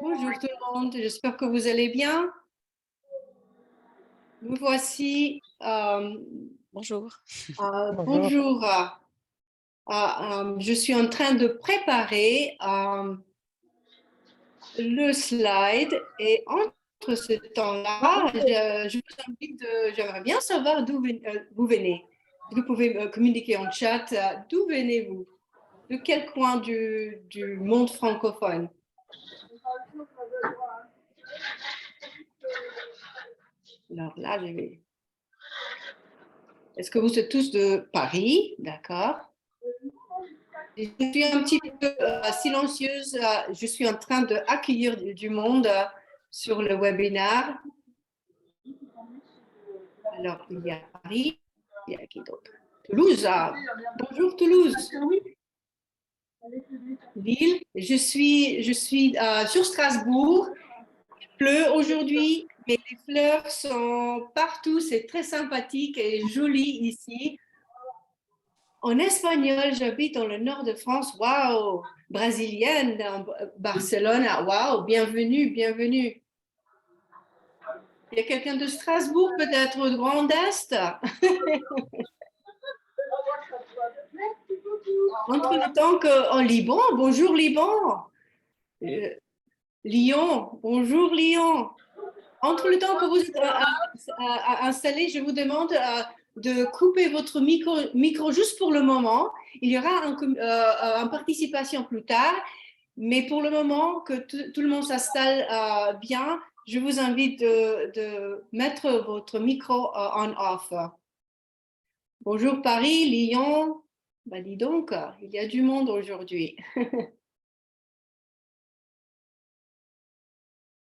Bonjour tout le monde, j'espère que vous allez bien. Nous voici, Bonjour. Bonjour. bonjour. Je suis en train de préparer le slide et entre ce temps-là, je vous invite, j'aimerais bien savoir d'où vous venez. Vous pouvez communiquer en chat, d'où venez-vous? De quel coin du monde francophone? Alors là, je vais. Est-ce que vous êtes tous de Paris? D'accord. Je suis un petit peu silencieuse. Je suis en train d'accueillir du monde sur le webinaire. Alors, il y a Paris. Il y a qui d'autre? Toulouse. Bonjour Toulouse. Lille. Je suis sur Strasbourg. Il pleut aujourd'hui, mais les fleurs sont partout. C'est très sympathique et joli ici. En espagnol, j'habite dans le nord de France. Waouh! Brésilienne, dans Barcelone. Waouh! Bienvenue, bienvenue. Il y a quelqu'un de Strasbourg, peut-être au Grand Est. Entre le temps qu'en Liban, bonjour Liban. Lyon, bonjour Lyon. Entre le temps que vous êtes installé, je vous demande de couper votre micro juste pour le moment. Il y aura une participation plus tard, mais pour le moment que tout le monde s'installe bien, je vous invite de mettre votre micro en off. Bonjour Paris, Lyon. Bah, dis donc, il y a du monde aujourd'hui.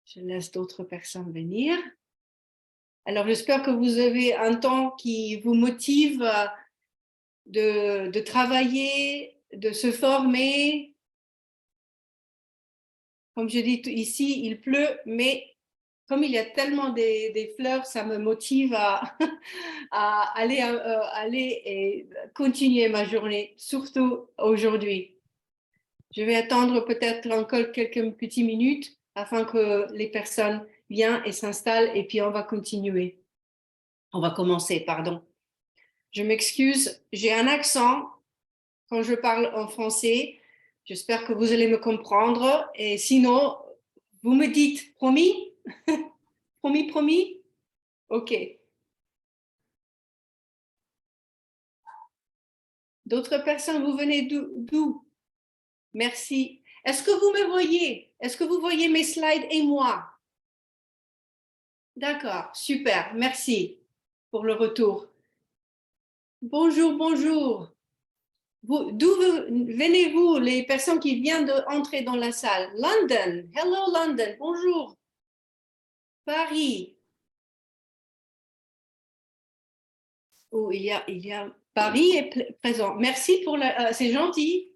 Je laisse d'autres personnes venir. Alors, j'espère que vous avez un temps qui vous motive de travailler, de se former. Comme je dis ici, il pleut, mais comme il y a tellement des fleurs, ça me motive à aller et continuer ma journée, surtout aujourd'hui. Je vais attendre peut-être encore quelques petites minutes afin que les personnes viennent et s'installent et puis on va continuer. On va commencer, pardon. Je m'excuse, j'ai un accent quand je parle en français. J'espère que vous allez me comprendre. Et sinon, vous me dites promis? Promis, promis? OK. D'autres personnes, vous venez d'où? Merci. Est-ce que vous me voyez? Est-ce que vous voyez mes slides et moi? D'accord, super. Merci pour le retour. Bonjour, bonjour. D'où venez-vous, les personnes qui viennent d'entrer dans la salle? London. Hello, London. Bonjour. Paris. Oh, il y a Paris est présent. Merci pour c'est gentil.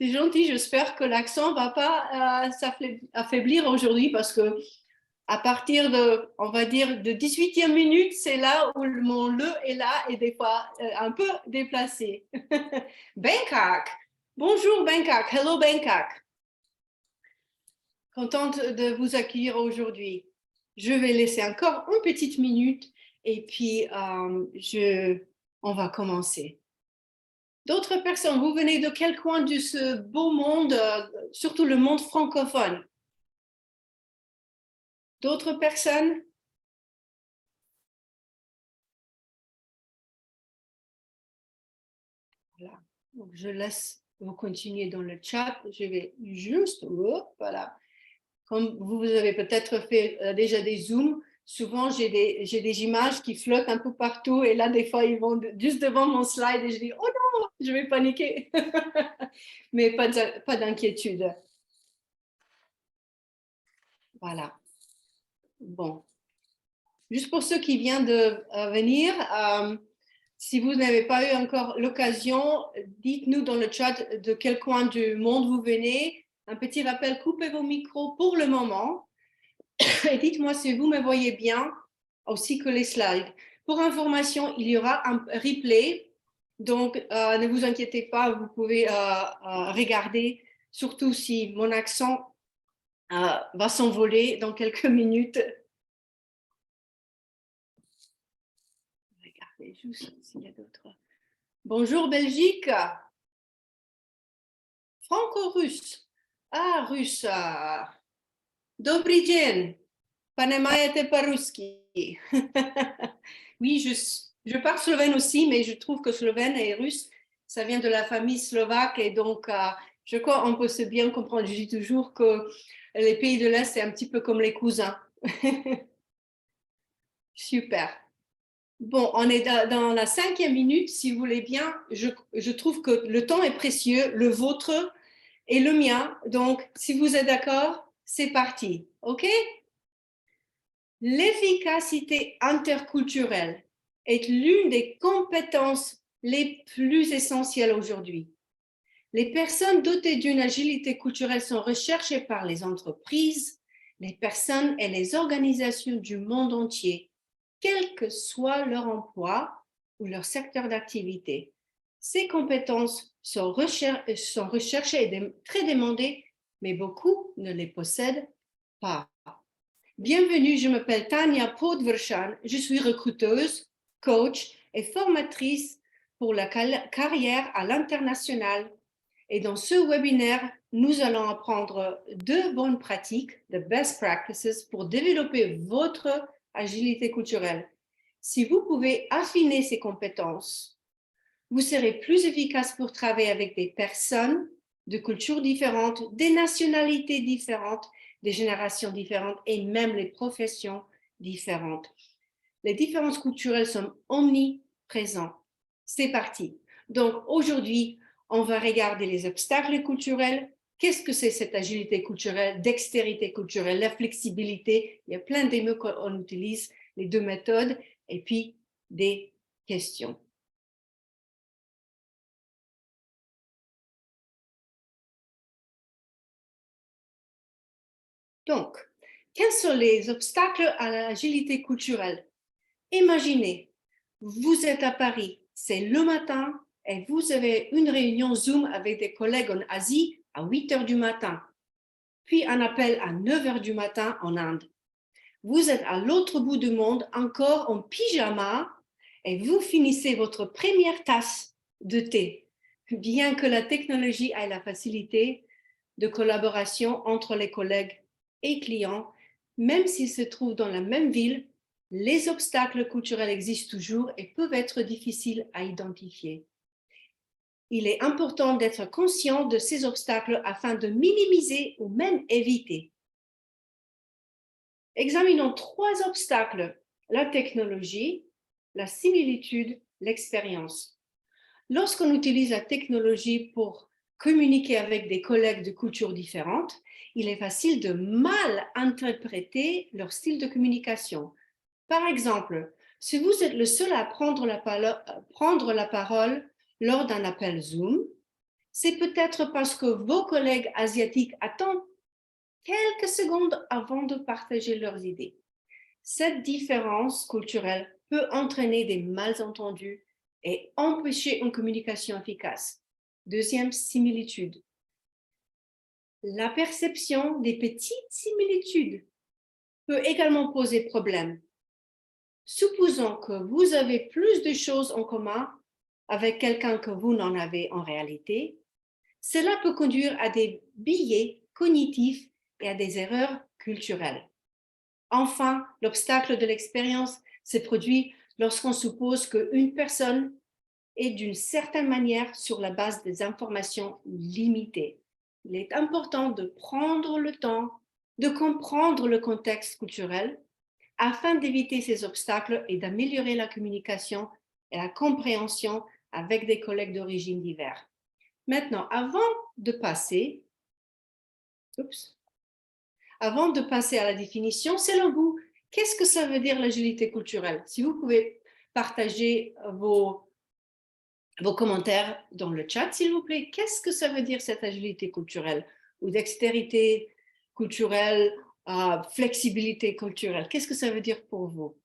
C'est gentil. J'espère que l'accent va pas s'affaiblir aujourd'hui parce que à partir de, on va dire, de 18e minute, c'est là où mon le est là et des fois un peu déplacé. Bangkok. Bonjour Bangkok. Hello Bangkok. Contente de vous accueillir aujourd'hui. Je vais laisser encore une petite minute et puis on va commencer. D'autres personnes, vous venez de quel coin de ce beau monde, surtout le monde francophone? D'autres personnes? Voilà. Donc, je laisse vous continuer dans le chat. Je vais juste, voilà. Comme vous avez peut-être fait déjà des zooms, souvent j'ai des images qui flottent un peu partout et là, des fois, ils vont juste devant mon slide et je dis, oh non, je vais paniquer. Mais pas d'inquiétude. Voilà. Bon. Juste pour ceux qui viennent de venir, si vous n'avez pas eu encore l'occasion, dites-nous dans le chat de quel coin du monde vous venez. Un petit rappel, coupez vos micros pour le moment. Et dites-moi si vous me voyez bien, aussi que les slides. Pour information, il y aura un replay. Donc, ne vous inquiétez pas, vous pouvez regarder, surtout si mon accent va s'envoler dans quelques minutes. Regardez juste s'il y a d'autres. Bonjour Belgique. Franco-russe. Ah, russe. Добрый день. Понимаете по-русски. Oui, je parle slovène aussi, mais je trouve que slovène et russe, ça vient de la famille slovaque et donc je crois qu'on peut se bien comprendre. Je dis toujours que les pays de l'Est, c'est un petit peu comme les cousins. Super. Bon, on est dans la 5e minute, si vous voulez bien. Je trouve que le temps est précieux, le vôtre et le mien. Donc, si vous êtes d'accord, c'est parti. OK? L'efficacité interculturelle est l'une des compétences les plus essentielles aujourd'hui. Les personnes dotées d'une agilité culturelle sont recherchées par les entreprises, les personnes et les organisations du monde entier, quel que soit leur emploi ou leur secteur d'activité. Ces compétences sont recherchées et très demandées, mais beaucoup ne les possèdent pas. Bienvenue, je m'appelle Tania Podvershan, je suis recruteuse, coach et formatrice pour la carrière à l'international. Et dans ce webinaire, nous allons apprendre 2 bonnes pratiques, the best practices, pour développer votre agilité culturelle. Si vous pouvez affiner ces compétences, vous serez plus efficace pour travailler avec des personnes de cultures différentes, des nationalités différentes, des générations différentes et même les professions différentes. Les différences culturelles sont omniprésentes. C'est parti. Donc aujourd'hui, on va regarder les obstacles culturels. Qu'est-ce que c'est cette agilité culturelle, dextérité culturelle, la flexibilité? Il y a plein de mots qu'on utilise, les 2 méthodes, et puis des questions. Donc, quels sont les obstacles à l'agilité culturelle? Imaginez, vous êtes à Paris, c'est le matin et vous avez une réunion Zoom avec des collègues en Asie à 8 heures du matin, puis un appel à 9 heures du matin en Inde. Vous êtes à l'autre bout du monde, encore en pyjama, et vous finissez votre première tasse de thé. Bien que la technologie ait la facilité de collaboration entre les collègues et clients, même s'ils se trouvent dans la même ville, les obstacles culturels existent toujours et peuvent être difficiles à identifier. Il est important d'être conscient de ces obstacles afin de minimiser ou même éviter. Examinons 3 obstacles: la technologie, la similitude, l'expérience. Lorsqu'on utilise la technologie pour communiquer avec des collègues de cultures différentes, il est facile de mal interpréter leur style de communication. Par exemple, si vous êtes le seul à prendre la parole lors d'un appel Zoom, c'est peut-être parce que vos collègues asiatiques attendent quelques secondes avant de partager leurs idées. Cette différence culturelle peut entraîner des malentendus et empêcher une communication efficace. Deuxième similitude. La perception des petites similitudes peut également poser problème. Supposons que vous avez plus de choses en commun avec quelqu'un que vous n'en avez en réalité. Cela peut conduire à des biais cognitifs et à des erreurs culturelles. Enfin, l'obstacle de l'expérience se produit lorsqu'on suppose qu'une personne est d'une certaine manière sur la base des informations limitées. Il est important de prendre le temps de comprendre le contexte culturel afin d'éviter ces obstacles et d'améliorer la communication et la compréhension avec des collègues d'origine diverses. Maintenant, de passer à la définition, selon vous, qu'est-ce que ça veut dire l'agilité culturelle? Si vous pouvez partager vos commentaires dans le chat, s'il vous plaît. Qu'est-ce que ça veut dire cette agilité culturelle ou dextérité culturelle, flexibilité culturelle? Qu'est-ce que ça veut dire pour vous?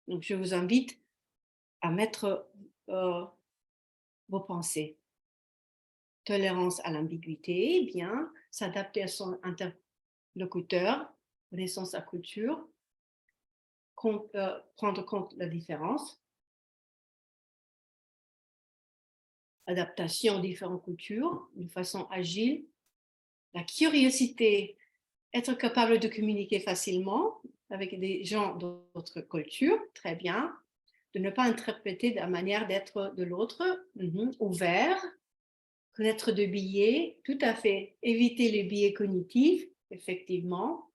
Donc, je vous invite à mettre vos pensées. Tolérance à l'ambiguïté, bien, s'adapter à son locuteur, connaissance à culture, prendre compte de la différence, adaptation aux différentes cultures de façon agile, la curiosité, être capable de communiquer facilement avec des gens d'autres cultures, très bien, de ne pas interpréter la manière d'être de l'autre, ouvert, connaître de biais, tout à fait, éviter les biais cognitifs, effectivement,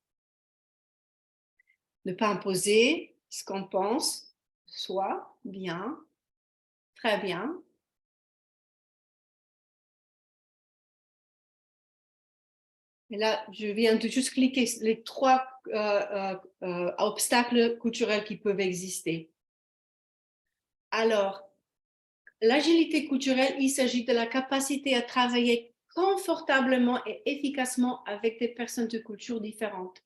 ne pas imposer ce qu'on pense, soit bien, très bien. Et là, je viens de juste cliquer les 3 obstacles culturels qui peuvent exister. Alors, l'agilité culturelle, il s'agit de la capacité à travailler confortablement et efficacement avec des personnes de cultures différentes.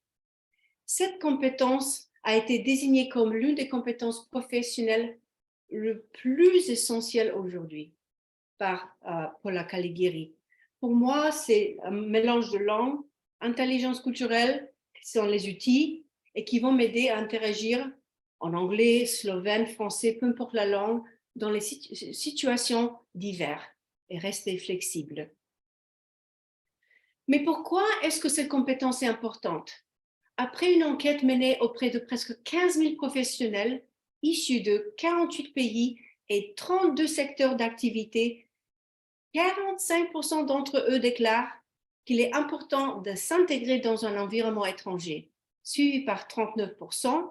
Cette compétence a été désignée comme l'une des compétences professionnelles le plus essentielles aujourd'hui par Paula Calighieri. Pour moi, c'est un mélange de langue, intelligence culturelle, qui sont les outils et qui vont m'aider à interagir en anglais, slovène, français, peu importe la langue, dans les situations diverses et rester flexible. Mais pourquoi est-ce que cette compétence est importante? Après une enquête menée auprès de presque 15 000 professionnels issus de 48 pays et 32 secteurs d'activité, 45% d'entre eux déclarent qu'il est important de s'intégrer dans un environnement étranger, suivi par 39%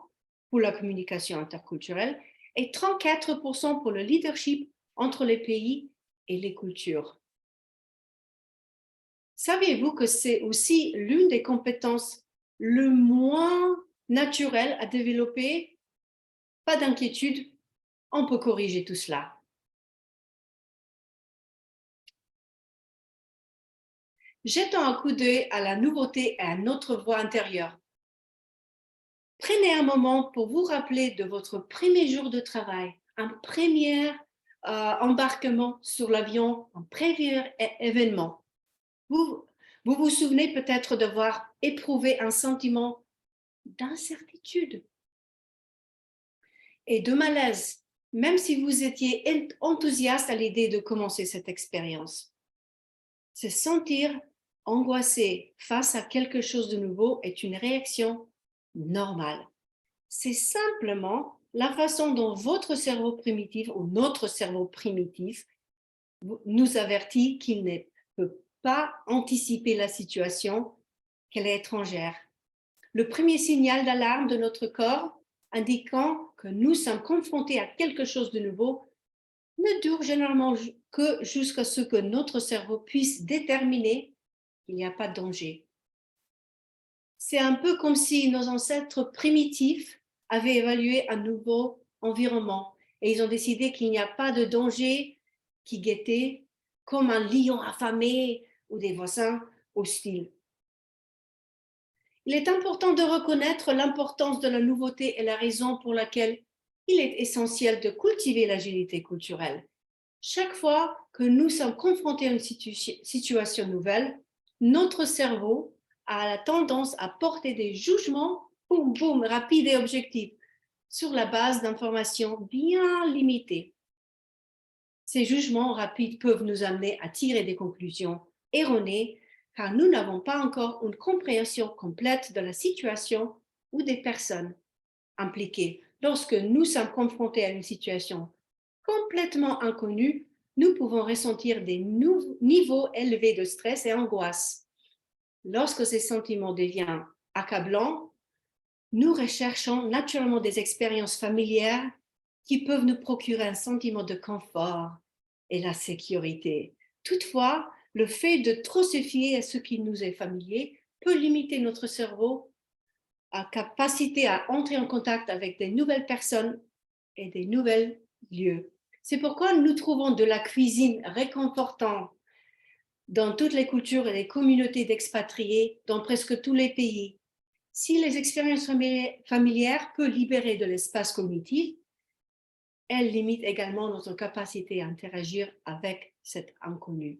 pour la communication interculturelle et 34% pour le leadership entre les pays et les cultures. Saviez-vous que c'est aussi l'une des compétences le moins naturelles à développer? Pas d'inquiétude, on peut corriger tout cela. Jetons un coup d'œil à la nouveauté et à notre voix intérieure. Prenez un moment pour vous rappeler de votre premier jour de travail, un premier embarquement sur l'avion, un premier événement. Vous vous souvenez peut-être d'avoir éprouvé un sentiment d'incertitude et de malaise, même si vous étiez enthousiaste à l'idée de commencer cette expérience. Se sentir angoissé face à quelque chose de nouveau est une réaction normale. C'est simplement la façon dont votre cerveau primitif ou notre cerveau primitif nous avertit qu'il ne peut pas anticiper la situation, qu'elle est étrangère. Le premier signal d'alarme de notre corps indiquant que nous sommes confrontés à quelque chose de nouveau ne dure généralement que jusqu'à ce que notre cerveau puisse déterminer qu'il n'y a pas de danger. C'est un peu comme si nos ancêtres primitifs avaient évalué un nouveau environnement et ils ont décidé qu'il n'y a pas de danger qui guettait, comme un lion affamé ou des voisins hostiles. Il est important de reconnaître l'importance de la nouveauté et la raison pour laquelle il est essentiel de cultiver l'agilité culturelle. Chaque fois que nous sommes confrontés à une situation nouvelle, notre cerveau a la tendance à porter des jugements, boum, boum, rapides et objectifs, sur la base d'informations bien limitées. Ces jugements rapides peuvent nous amener à tirer des conclusions erronées car nous n'avons pas encore une compréhension complète de la situation ou des personnes impliquées. Lorsque nous sommes confrontés à une situation complètement inconnue, nous pouvons ressentir des niveaux élevés de stress et angoisse. Lorsque ces sentiments deviennent accablants, nous recherchons naturellement des expériences familières qui peuvent nous procurer un sentiment de confort et la sécurité. Toutefois, le fait de trop se fier à ce qui nous est familier peut limiter notre cerveau à capacité à entrer en contact avec des nouvelles personnes et des nouveaux lieux. C'est pourquoi nous trouvons de la cuisine réconfortante dans toutes les cultures et les communautés d'expatriés dans presque tous les pays. Si les expériences familières peuvent libérer de l'espace cognitif, elles limitent également notre capacité à interagir avec cet inconnu.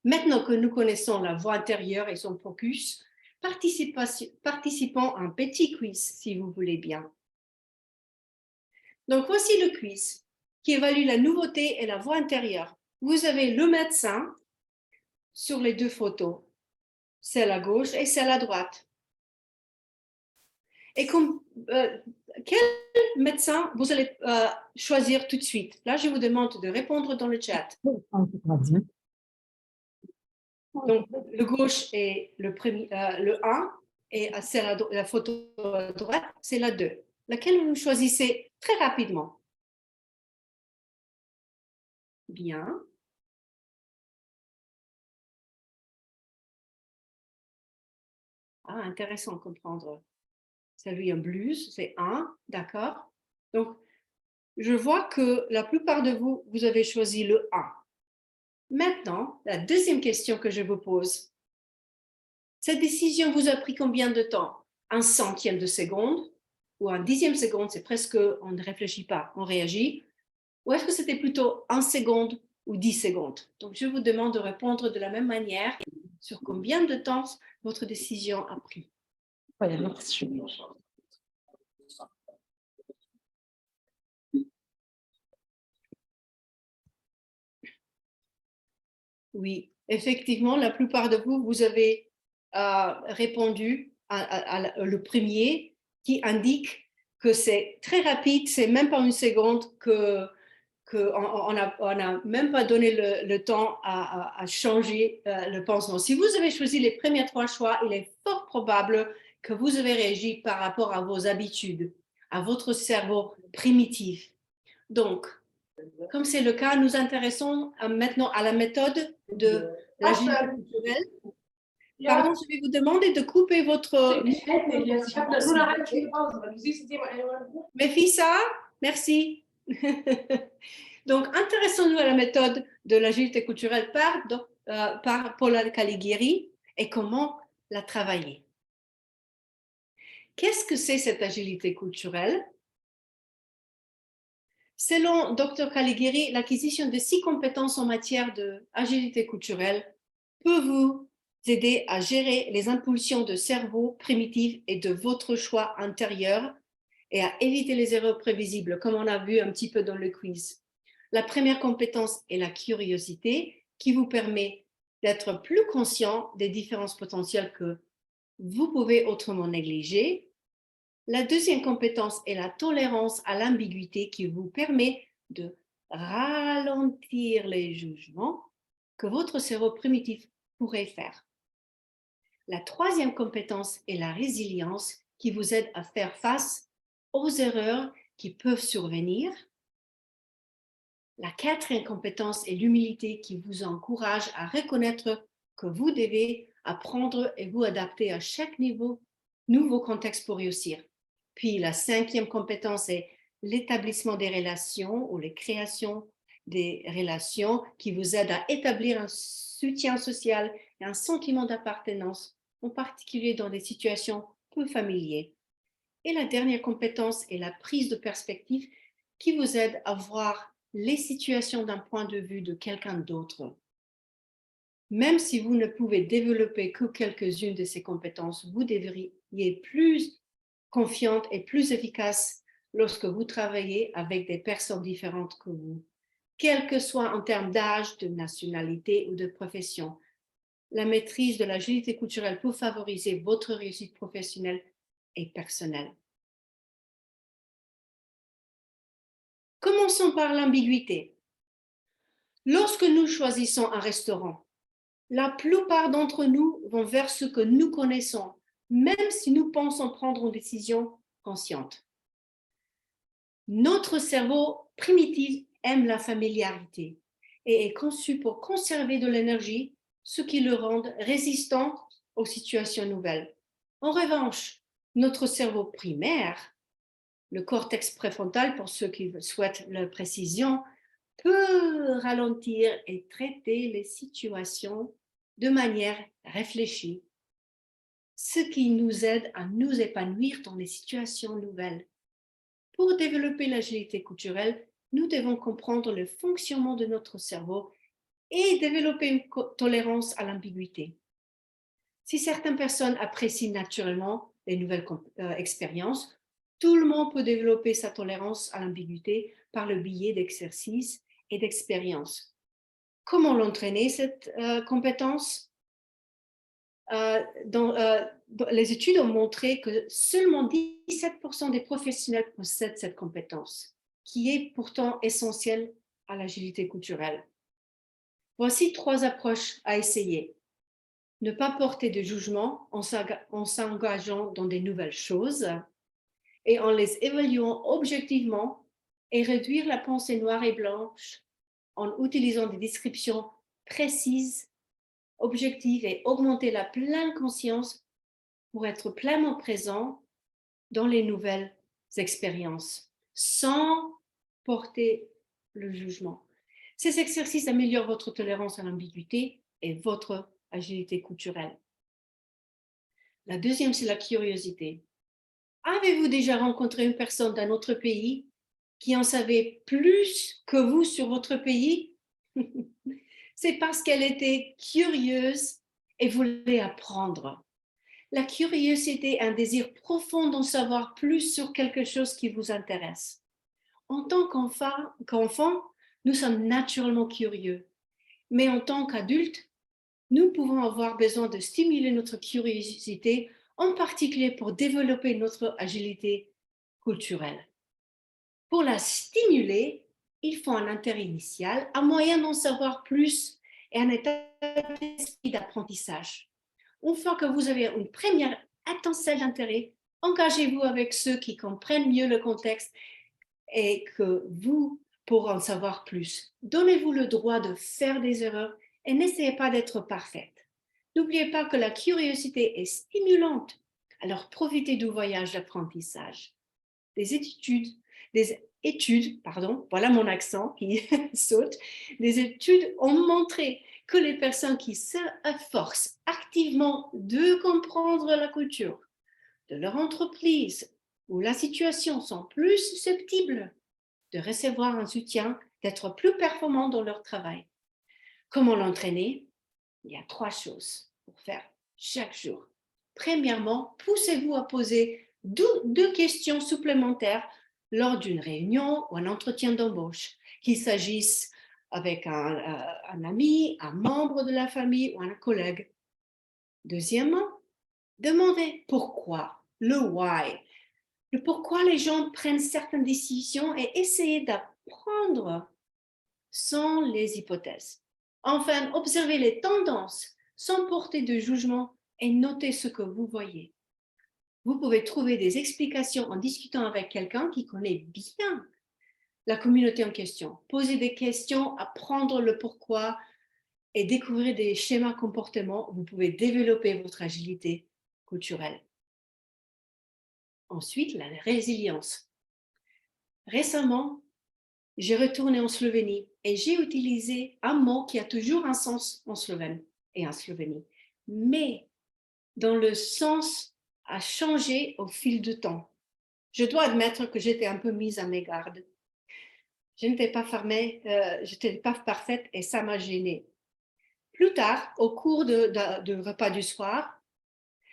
Maintenant que nous connaissons la voix intérieure et son focus, participons à un petit quiz, si vous voulez bien. Donc, voici le quiz qui évalue la nouveauté et la voix intérieure. Vous avez le médecin sur les deux photos, celle à gauche et celle à droite. Et quel médecin vous allez choisir tout de suite? Là, je vous demande de répondre dans le chat. Donc, le gauche est le 1 et la photo à droite, c'est la 2. Laquelle vous choisissez très rapidement? Bien. Ah, intéressant de comprendre. Celui en blues, c'est 1, d'accord. Donc, je vois que la plupart de vous, vous avez choisi le 1. Maintenant, la deuxième question que je vous pose. Cette décision vous a pris combien de temps? Un centième de seconde ou un dixième seconde, c'est presque, on ne réfléchit pas, on réagit. Ou est-ce que c'était plutôt 1 seconde ou 10 secondes? Donc, je vous demande de répondre de la même manière sur combien de temps votre décision a pris. Oui, effectivement, la plupart de vous, vous avez répondu le premier qui indique que c'est très rapide, c'est même pas une seconde qu'on n'a même pas donné le temps à changer le pensement. Si vous avez choisi les premiers 3 choix, il est fort probable que vous avez réagi par rapport à vos habitudes, à votre cerveau primitif. Donc, comme c'est le cas, nous intéressons maintenant à la méthode de l'agilité culturelle. Pardon, je vais vous demander de couper votre... Mefissa, merci. Donc, intéressons-nous à la méthode de l'agilité culturelle par Paula Calighieri et comment la travailler. Qu'est-ce que c'est cette agilité culturelle? Selon Dr Calighieri, l'acquisition de 6 compétences en matière d'agilité culturelle peut vous aider à gérer les impulsions de cerveau primitifs et de votre choix intérieur et à éviter les erreurs prévisibles, comme on a vu un petit peu dans le quiz. La première compétence est la curiosité, qui vous permet d'être plus conscient des différences potentielles que vous pouvez autrement négliger. La deuxième compétence est la tolérance à l'ambiguïté qui vous permet de ralentir les jugements que votre cerveau primitif pourrait faire. La troisième compétence est la résilience qui vous aide à faire face aux erreurs qui peuvent survenir. La quatrième compétence est l'humilité qui vous encourage à reconnaître que vous devez apprendre et vous adapter à chaque nouveau contexte pour réussir. Puis la cinquième compétence est l'établissement des relations ou les créations des relations qui vous aident à établir un soutien social et un sentiment d'appartenance, en particulier dans des situations peu familières. Et la dernière compétence est la prise de perspective qui vous aide à voir les situations d'un point de vue de quelqu'un d'autre. Même si vous ne pouvez développer que quelques-unes de ces compétences, vous devriez être plus confiante et plus efficace lorsque vous travaillez avec des personnes différentes que vous, quel que soit en termes d'âge, de nationalité ou de profession. La maîtrise de l'agilité culturelle peut favoriser votre réussite professionnelle et personnelle. Commençons par l'ambiguïté. Lorsque nous choisissons un restaurant, la plupart d'entre nous vont vers ce que nous connaissons, même si nous pensons prendre une décision consciente. Notre cerveau primitif aime la familiarité et est conçu pour conserver de l'énergie, ce qui le rend résistant aux situations nouvelles. En revanche, notre cerveau primaire, le cortex préfrontal pour ceux qui souhaitent la précision, peut ralentir et traiter les situations de manière réfléchie, ce qui nous aide à nous épanouir dans les situations nouvelles. Pour développer l'agilité culturelle, nous devons comprendre le fonctionnement de notre cerveau et développer une tolérance à l'ambiguïté. Si certaines personnes apprécient naturellement les nouvelles expériences, tout le monde peut développer sa tolérance à l'ambiguïté par le biais d'exercices et d'expériences. Comment l'entraîner, cette compétence? Les études ont montré que seulement 17% des professionnels possèdent cette compétence, qui est pourtant essentielle à l'agilité culturelle. Voici 3 approches à essayer. Ne pas porter de jugement en s'engageant dans des nouvelles choses et en les évaluant objectivement, et réduire la pensée noire et blanche en utilisant des descriptions précises, objectives, et augmenter la pleine conscience pour être pleinement présent dans les nouvelles expériences, sans porter le jugement. Ces exercices améliorent votre tolérance à l'ambiguïté et votre agilité culturelle. La deuxième, c'est la curiosité. Avez-vous déjà rencontré une personne d'un autre pays qui en savait plus que vous sur votre pays? C'est parce qu'elle était curieuse et voulait apprendre. La curiosité est un désir profond d'en savoir plus sur quelque chose qui vous intéresse. En tant qu'enfant, nous sommes naturellement curieux, mais en tant qu'adultes, nous pouvons avoir besoin de stimuler notre curiosité, en particulier pour développer notre agilité culturelle. Pour la stimuler, il faut un intérêt initial, un moyen d'en savoir plus et un état d'esprit d'apprentissage. Une fois que vous avez une première étincelle d'intérêt, engagez-vous avec ceux qui comprennent mieux le contexte et que vous pour en savoir plus. Donnez-vous le droit de faire des erreurs et n'essayez pas d'être parfaite. N'oubliez pas que la curiosité est stimulante, alors profitez du voyage d'apprentissage. Des études, voilà mon accent qui saute, des études ont montré que les personnes qui s'efforcent activement de comprendre la culture de leur entreprise ou la situation sont plus susceptibles de recevoir un soutien, d'être plus performants dans leur travail. Comment l'entraîner? Il y a 3 choses pour faire chaque jour. Premièrement, poussez-vous à poser 2 questions supplémentaires lors d'une réunion ou un entretien d'embauche, qu'il s'agisse avec un ami, un membre de la famille ou un collègue. Deuxièmement, demandez pourquoi, le why, le pourquoi les gens prennent certaines décisions, et essayez d'apprendre sans les hypothèses. Enfin, observez les tendances sans porter de jugement et notez ce que vous voyez. Vous pouvez trouver des explications en discutant avec quelqu'un qui connaît bien la communauté en question. Posez des questions, apprendre le pourquoi et découvrir des schémas comportements. Vous pouvez développer votre agilité culturelle. Ensuite, la résilience. Récemment, j'ai retourné en Slovénie et j'ai utilisé un mot qui a toujours un sens en slovène et en Slovénie, mais dont le sens a changé au fil du temps. Je dois admettre que j'étais un peu mise à mes gardes. Je n'étais pas parfaite et ça m'a gênée. Plus tard, au cours du repas du soir,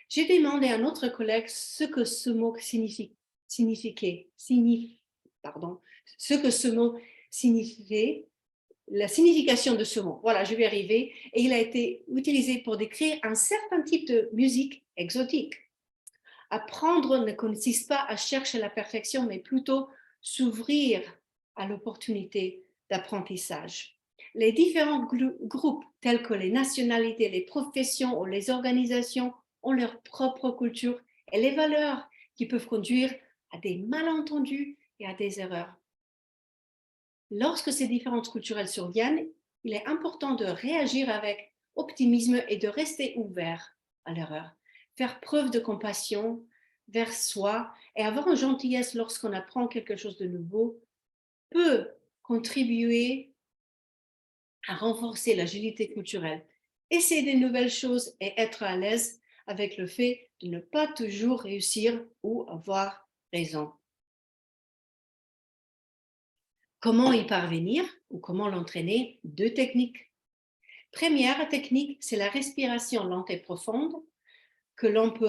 j'ai demandé à un autre collègue ce que ce mot signifiait, la signification de ce mot. Voilà, je vais y arriver. Et il a été utilisé pour décrire un certain type de musique exotique. Apprendre ne consiste pas à chercher la perfection, mais plutôt s'ouvrir à l'opportunité d'apprentissage. Les différents groupes, tels que les nationalités, les professions ou les organisations, ont leur propre culture et les valeurs qui peuvent conduire à des malentendus et à des erreurs. Lorsque ces différences culturelles surviennent, il est important de réagir avec optimisme et de rester ouvert à l'erreur. Faire preuve de compassion vers soi et avoir une gentillesse lorsqu'on apprend quelque chose de nouveau peut contribuer à renforcer l'agilité culturelle. Essayer de nouvelles choses et être à l'aise avec le fait de ne pas toujours réussir ou avoir raison. Comment y parvenir ou comment l'entraîner? 2 techniques. Première technique, c'est la respiration lente et profonde. que l'on peut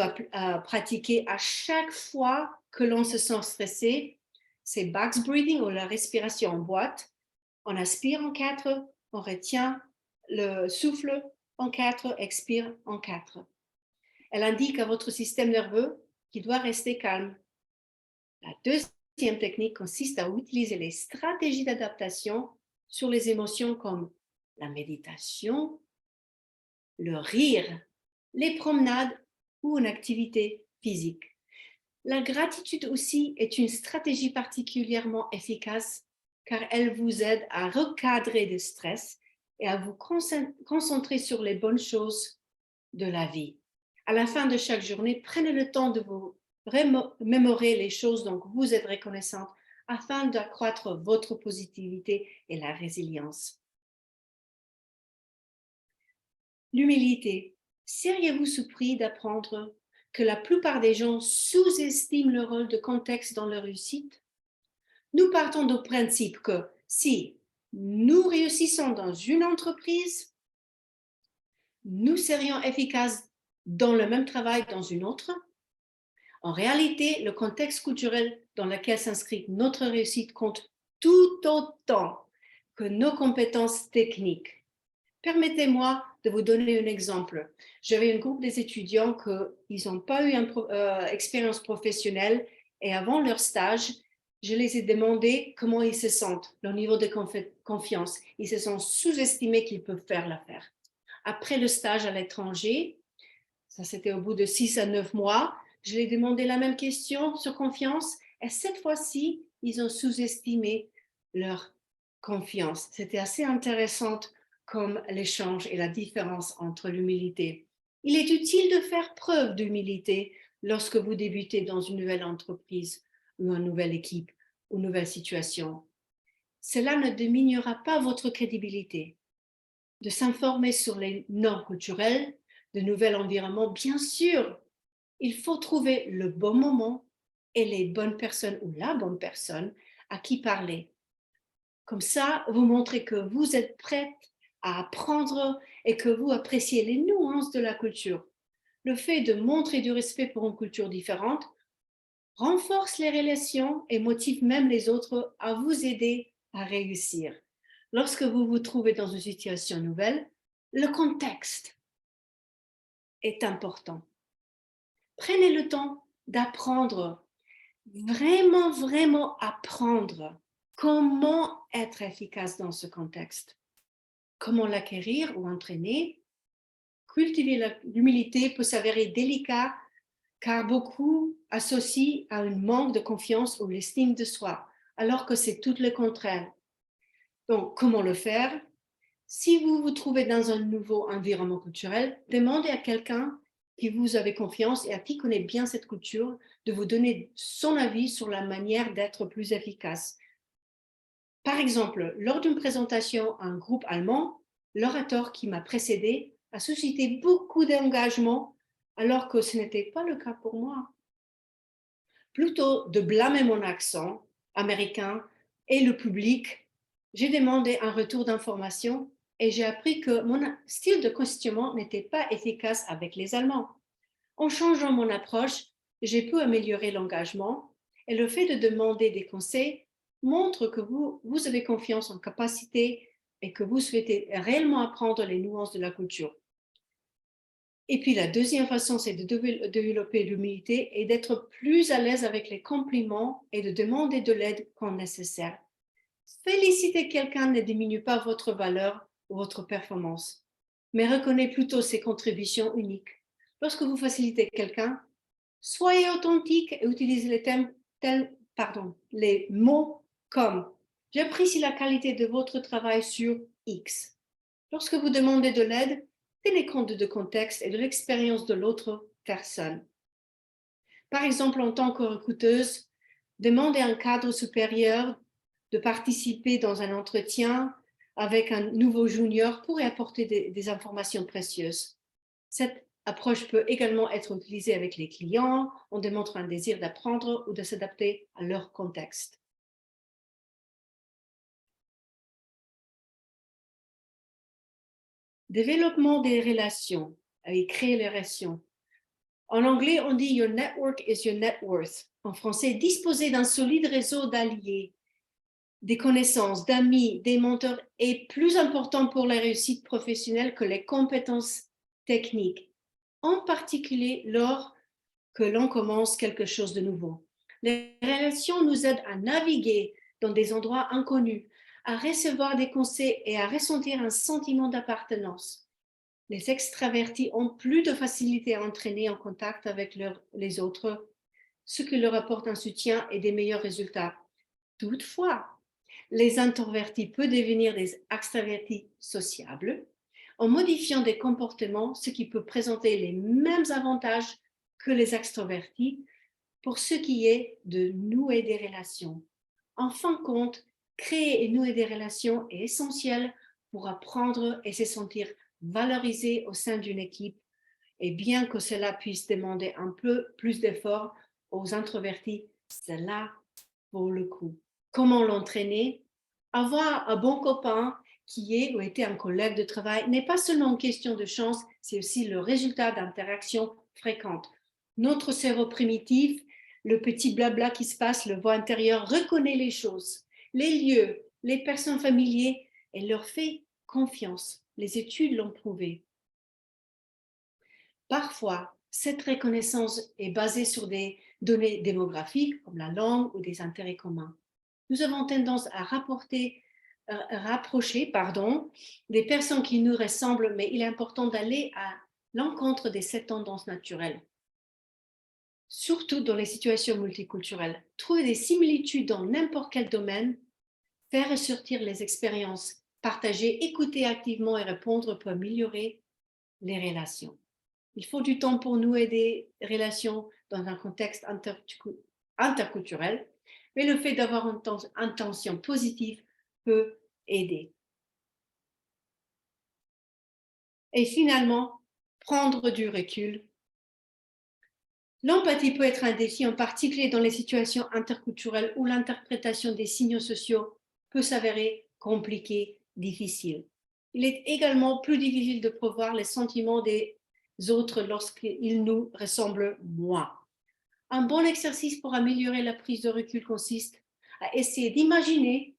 pratiquer à chaque fois que l'on se sent stressé, c'est box breathing ou la respiration en boîte. On aspire en 4, on retient le souffle en 4, expire en 4. Elle indique à votre système nerveux qu'il doit rester calme. La deuxième technique consiste à utiliser les stratégies d'adaptation sur les émotions comme la méditation, le rire, les promenades ou une activité physique. La gratitude aussi est une stratégie particulièrement efficace car elle vous aide à recadrer le stress et à vous concentrer sur les bonnes choses de la vie. À la fin de chaque journée, prenez le temps de vous remémorer les choses dont vous êtes reconnaissante afin d'accroître votre positivité et la résilience. L'humilité. Seriez-vous surpris d'apprendre que la plupart des gens sous-estiment le rôle de contexte dans leur réussite? Nous partons du principe que si nous réussissons dans une entreprise, nous serions efficaces dans le même travail dans une autre. En réalité, le contexte culturel dans lequel s'inscrit notre réussite compte tout autant que nos compétences techniques. Permettez-moi de vous donner un exemple. J'avais un groupe des étudiants qui n'ont pas eu une expérience professionnelle et avant leur stage, je les ai demandé comment ils se sentent, leur niveau de confiance. Ils se sont sous-estimés qu'ils peuvent faire l'affaire. Après le stage à l'étranger, ça c'était au bout de 6 à 9 mois, je leur ai demandé la même question sur confiance et cette fois-ci, ils ont sous-estimé leur confiance. C'était assez intéressant comme l'échange et la différence entre l'humilité. Il est utile de faire preuve d'humilité lorsque vous débutez dans une nouvelle entreprise ou une nouvelle équipe ou une nouvelle situation. Cela ne diminuera pas votre crédibilité. De s'informer sur les normes culturelles, de nouveaux environnements, bien sûr, il faut trouver le bon moment et les bonnes personnes ou la bonne personne à qui parler. Comme ça, vous montrez que vous êtes prête à apprendre et que vous appréciez les nuances de la culture. Le fait de montrer du respect pour une culture différente renforce les relations et motive même les autres à vous aider à réussir. Lorsque vous vous trouvez dans une situation nouvelle, le contexte est important. Prenez le temps d'apprendre, vraiment apprendre comment être efficace dans ce contexte. Comment l'acquérir ou entraîner. Cultiver l'humilité peut s'avérer délicat car beaucoup associent à un manque de confiance ou l'estime de soi, alors que c'est tout le contraire. Donc, comment le faire? Si vous vous trouvez dans un nouveau environnement culturel, demandez à quelqu'un qui vous avez confiance et à qui connaît bien cette culture de vous donner son avis sur la manière d'être plus efficace. Par exemple, lors d'une présentation à un groupe allemand, l'orateur qui m'a précédé a suscité beaucoup d'engagement alors que ce n'était pas le cas pour moi. Plutôt de blâmer mon accent américain et le public, j'ai demandé un retour d'information et j'ai appris que mon style de questionnement n'était pas efficace avec les Allemands. En changeant mon approche, j'ai pu améliorer l'engagement et le fait de demander des conseils montre que vous avez confiance en capacité et que vous souhaitez réellement apprendre les nuances de la culture. Et puis la deuxième façon, c'est de développer l'humilité et d'être plus à l'aise avec les compliments et de demander de l'aide quand nécessaire. Féliciter quelqu'un ne diminue pas votre valeur ou votre performance, mais reconnaît plutôt ses contributions uniques. Lorsque vous facilitez quelqu'un, soyez authentique et utilisez les mots comme j'apprécie la qualité de votre travail sur X. Lorsque vous demandez de l'aide, tenez compte du contexte et de l'expérience de l'autre personne. Par exemple, en tant que recruteuse, demandez à un cadre supérieur de participer dans un entretien avec un nouveau junior pour y apporter des informations précieuses. Cette approche peut également être utilisée avec les clients en démontrant un désir d'apprendre ou de s'adapter à leur contexte. Développement des relations et créer les relations. En anglais, on dit Your network is your net worth. En français, disposer d'un solide réseau d'alliés, des connaissances, d'amis, des mentors est plus important pour la réussite professionnelle que les compétences techniques, en particulier lors que l'on commence quelque chose de nouveau. Les relations nous aident à naviguer dans des endroits inconnus, à recevoir des conseils et à ressentir un sentiment d'appartenance. Les extravertis ont plus de facilité à entraîner en contact avec les autres, ce qui leur apporte un soutien et des meilleurs résultats. Toutefois, les introvertis peuvent devenir des extravertis sociables en modifiant des comportements, ce qui peut présenter les mêmes avantages que les extrovertis pour ce qui est de nouer des relations. En fin de compte, créer et nouer des relations est essentiel pour apprendre et se sentir valorisé au sein d'une équipe. Et bien que cela puisse demander un peu plus d'efforts aux introvertis, cela vaut le coup. Comment l'entraîner? Avoir un bon copain qui est ou était un collègue de travail n'est pas seulement une question de chance, c'est aussi le résultat d'interactions fréquentes. Notre cerveau primitif, le petit blabla qui se passe, le voix intérieur, reconnaît les choses, les lieux, les personnes familières et leur fait confiance. Les études l'ont prouvé. Parfois, cette reconnaissance est basée sur des données démographiques comme la langue ou des intérêts communs. Nous avons tendance à rapprocher des personnes qui nous ressemblent, mais il est important d'aller à l'encontre de cette tendance naturelle. Surtout dans les situations multiculturelles. Trouver des similitudes dans n'importe quel domaine, faire ressortir les expériences, partager, écouter activement et répondre peut améliorer les relations. Il faut du temps pour nouer des relations dans un contexte interculturel, mais le fait d'avoir une intention positive peut aider. Et finalement, prendre du recul. L'empathie peut être un défi, en particulier dans les situations interculturelles où l'interprétation des signaux sociaux peut s'avérer compliquée, difficile. Il est également plus difficile de prévoir les sentiments des autres lorsqu'ils nous ressemblent moins. Un bon exercice pour améliorer la prise de recul consiste à essayer d'imaginer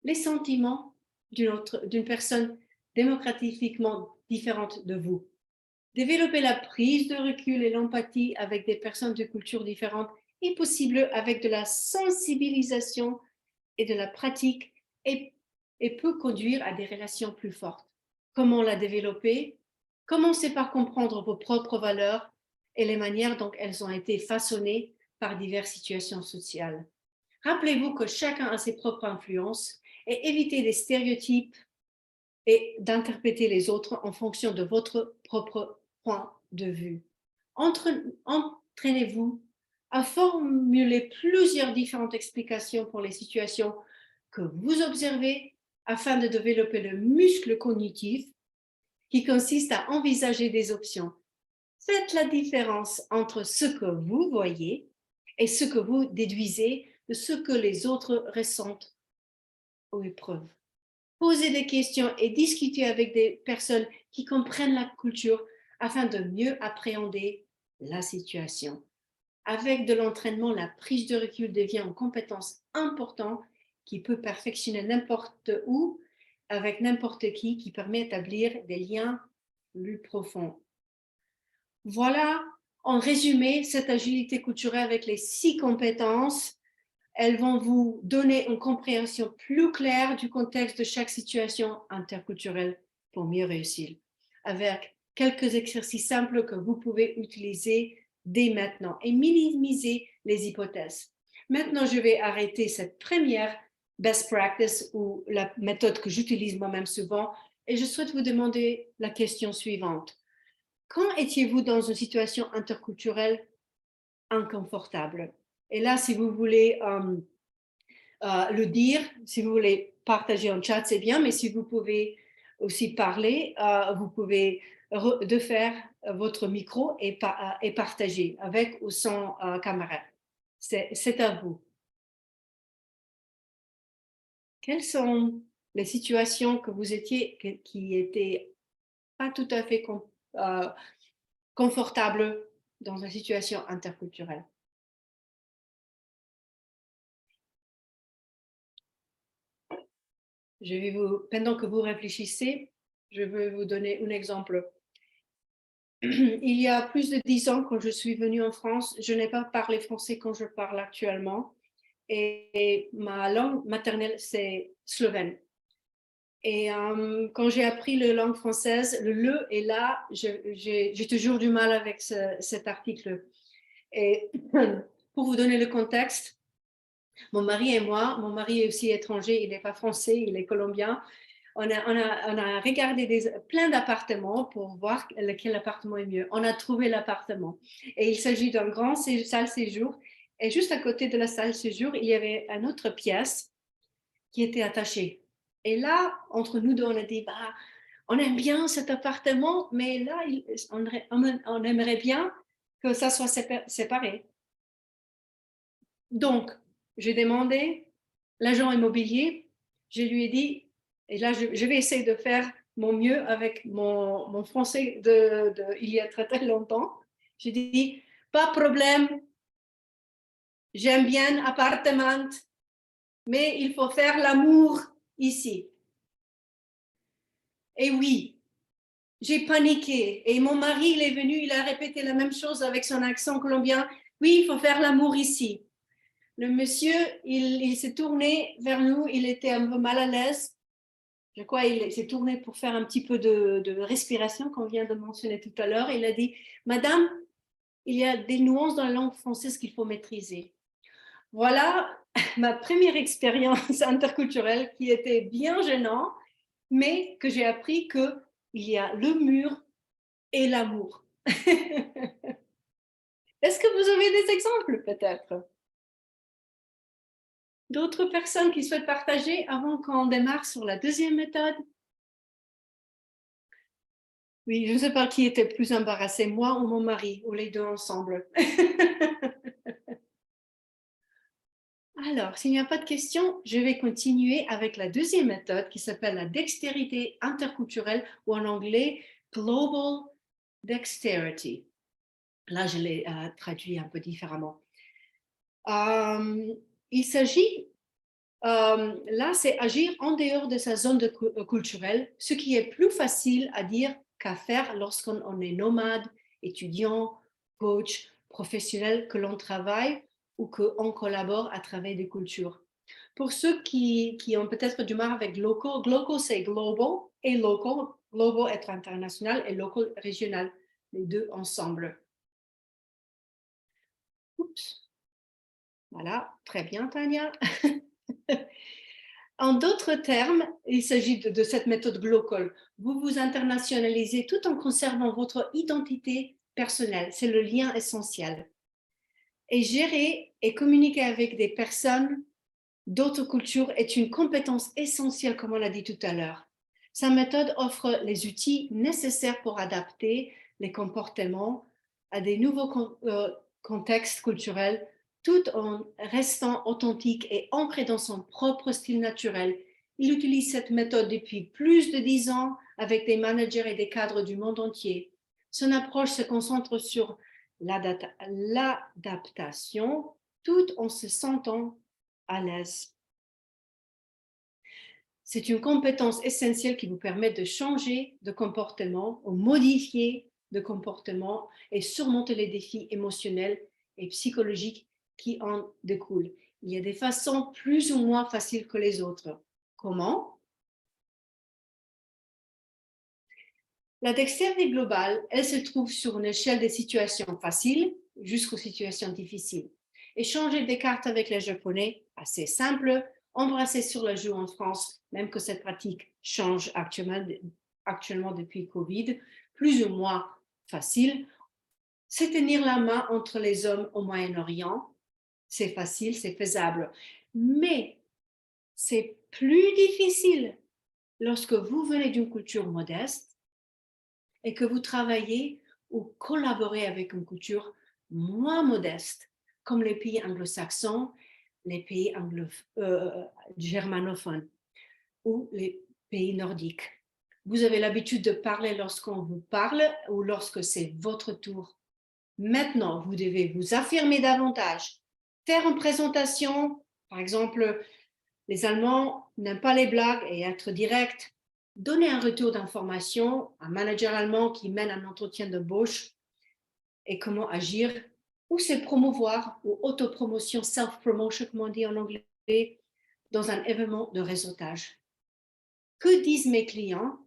les sentiments d'une personne démocratiquement différente de vous. Développer la prise de recul et l'empathie avec des personnes de cultures différentes est possible avec de la sensibilisation et de la pratique et peut conduire à des relations plus fortes. Comment la développer? Commencez par comprendre vos propres valeurs et les manières dont elles ont été façonnées par diverses situations sociales. Rappelez-vous que chacun a ses propres influences et évitez les stéréotypes et d'interpréter les autres en fonction de votre propre point de vue. Entraînez-vous à formuler plusieurs différentes explications pour les situations que vous observez afin de développer le muscle cognitif qui consiste à envisager des options. Faites la différence entre ce que vous voyez et ce que vous déduisez de ce que les autres ressentent ou éprouvent. Posez des questions et discutez avec des personnes qui comprennent la culture afin de mieux appréhender la situation. Avec de l'entraînement, la prise de recul devient une compétence importante qui peut perfectionner n'importe où, avec n'importe qui permet d'établir des liens plus profonds. Voilà, en résumé, cette agilité culturelle avec les 6 compétences. Elles vont vous donner une compréhension plus claire du contexte de chaque situation interculturelle pour mieux réussir, avec quelques exercices simples que vous pouvez utiliser dès maintenant et minimiser les hypothèses. Maintenant, je vais arrêter cette première best practice ou la méthode que j'utilise moi-même souvent et je souhaite vous demander la question suivante. Quand étiez-vous dans une situation interculturelle inconfortable? Et là, si vous voulez le dire, si vous voulez partager en chat, c'est bien, mais si vous pouvez aussi parler, vous pouvez de faire votre micro et partager avec ou sans camarade. C'est à vous. Quelles sont les situations que vous étiez, qui étaient pas tout à fait confortables dans une situation interculturelle? Pendant que vous réfléchissez, je vais vous donner un exemple. Il y a plus de 10 ans, quand je suis venue en France, je n'ai pas parlé français comme je parle actuellement. Et ma langue maternelle, c'est slovène. Et quand j'ai appris la langue française, le et là, j'ai toujours du mal avec cet article. Et pour vous donner le contexte, mon mari et moi, mon mari est aussi étranger, il n'est pas français, il est colombien. On a regardé plein d'appartements pour voir lequel appartement est mieux. On a trouvé l'appartement. Et il s'agit d'un grand salle séjour. Et juste à côté de la salle séjour, il y avait une autre pièce qui était attachée. Et là, entre nous deux, on a dit, bah, on aime bien cet appartement, mais là, on aimerait bien que ça soit séparé. Donc, j'ai demandé l'agent immobilier, je lui ai dit, et là, je vais essayer de faire mon mieux avec mon français il y a très, très longtemps. J'ai dit, pas de problème, j'aime bien appartement, mais il faut faire l'amour ici. Et oui, j'ai paniqué. Et mon mari, il est venu, il a répété la même chose avec son accent colombien. Oui, il faut faire l'amour ici. Le monsieur, il s'est tourné vers nous, il était un peu mal à l'aise. Je crois qu'il s'est tourné pour faire un petit peu de respiration qu'on vient de mentionner tout à l'heure. Il a dit, Madame, il y a des nuances dans la langue française qu'il faut maîtriser. Voilà ma première expérience interculturelle qui était bien gênante, mais que j'ai appris qu'il y a le mur et l'amour. Est-ce que vous avez des exemples peut-être? D'autres personnes qui souhaitent partager avant qu'on démarre sur la deuxième méthode? Oui, je ne sais pas qui était plus embarrassé, moi ou mon mari, ou les deux ensemble. Alors, s'il n'y a pas de questions, je vais continuer avec la deuxième méthode qui s'appelle la dextérité interculturelle ou en anglais Global Dexterity. Là, je l'ai traduit un peu différemment. Il s'agit, là, c'est agir en dehors de sa zone culturelle, ce qui est plus facile à dire qu'à faire lorsqu'on est nomade, étudiant, coach, professionnel, que l'on travaille ou qu'on collabore à travers des cultures. Pour ceux qui ont peut-être du mal avec local, local c'est global et local, global être international et local régional, les deux ensemble. Oups. Voilà, très bien Tania. En d'autres termes, il s'agit de cette méthode globale. Vous vous internationalisez tout en conservant votre identité personnelle. C'est le lien essentiel. Et gérer et communiquer avec des personnes d'autres cultures est une compétence essentielle, comme on l'a dit tout à l'heure. Sa méthode offre les outils nécessaires pour adapter les comportements à des nouveaux contextes culturels, tout en restant authentique et ancré dans son propre style naturel. Il utilise cette méthode depuis plus de 10 ans avec des managers et des cadres du monde entier. Son approche se concentre sur l'adaptation tout en se sentant à l'aise. C'est une compétence essentielle qui vous permet de changer de comportement ou modifier de comportement et surmonter les défis émotionnels et psychologiques qui en découlent. Il y a des façons plus ou moins faciles que les autres. Comment? La dextérité globale, elle se trouve sur une échelle des situations faciles jusqu'aux situations difficiles. Échanger des cartes avec les Japonais, assez simple. Embrasser sur la joue en France, même que cette pratique change actuellement depuis Covid, plus ou moins facile. Se tenir la main entre les hommes au Moyen-Orient, c'est facile, c'est faisable. Mais c'est plus difficile lorsque vous venez d'une culture modeste et que vous travaillez ou collaborez avec une culture moins modeste, comme les pays anglo-saxons, les pays germanophones ou les pays nordiques. Vous avez l'habitude de parler lorsqu'on vous parle ou lorsque c'est votre tour Maintenant, vous devez vous affirmer davantage, faire une présentation, par exemple, les Allemands n'aiment pas les blagues et être direct, donner un retour d'information à un manager allemand qui mène un entretien d'embauche et comment agir, ou se promouvoir, ou autopromotion, self-promotion, comme on dit en anglais, dans un événement de réseautage. Que disent mes clients?